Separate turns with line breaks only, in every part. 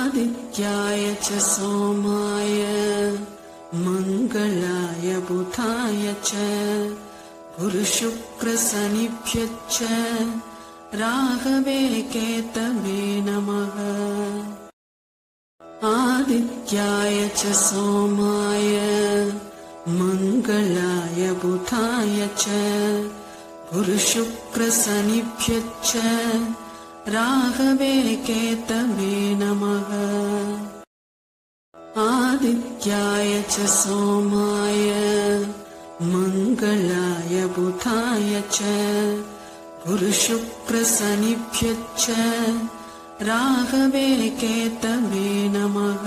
आदित्याय च सोमाय मंगलाय बुधाय च गुरुशुक्रशनिभ्यश्च राहवे केतवे नमः। आदित्याय च सोमाय मंगलाय बुधाय च गुरुशुक्रशनिभ्यश्च राहवे केतवे नमः। आदित्याय च सोमाय मंगलाय बुधाय च गुरुशुक्रशनिभ्यश्च राहवे केतवे नमः।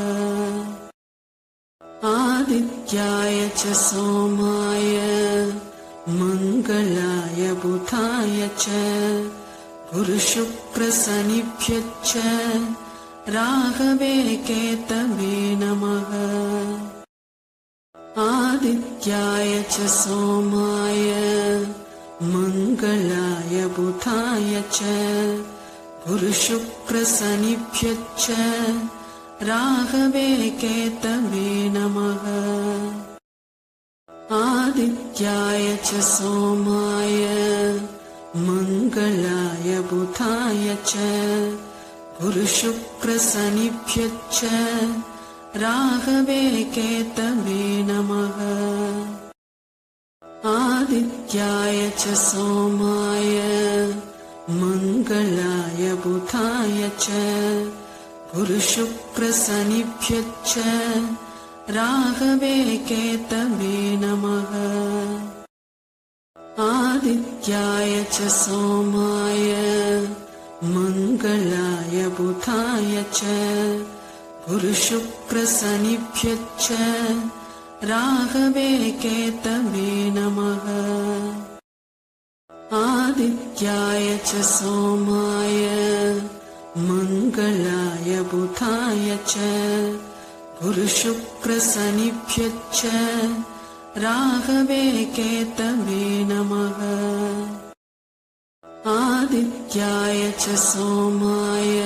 आदित्याय च सोमाय मंगलाय बुधाय च गुरुशुक्रशनिभ्यश्च राहवे केतवे नमः। आदित्याय च सोमाय मंगलाय बुधाय च गुरुशुक्रशनिभ्यश्च राहवे केतवे नमः। आदित्याय च सोमाय मंगलाय बुधाय च गुरुशुक्रशनिभ्यश्च राहवे केतवे नमः। आदित्याय च सोमाय मंगलाय बुधाय च गुरुशुक्रशनिभ्यश्च राहवे केतवे नमः। आदित्याय च सोमाय मंगलाय बुधाय च गुरुशुक्रशनिभ्यश्च राहवे केतवे नमः। आदित्याय च सोमाय मंगलाय बुधाय च गुरुशुक्रशनिभ्यश्च राहवे केतवे नमः। आदित्याय च सोमाय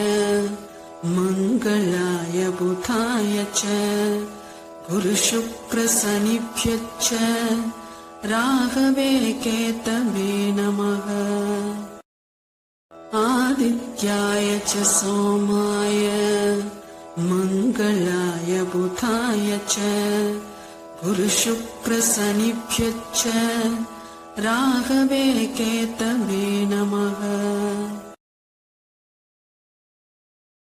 मंगलाय बुधाय च गुरुशुक्रशनिभ्यश्च राहवे केतवे नमः। आदित्याय च सोमाय मंगलाय बुधाय च गुरुशुक्रशनिभ्यश्च राहवे केतवे नमः।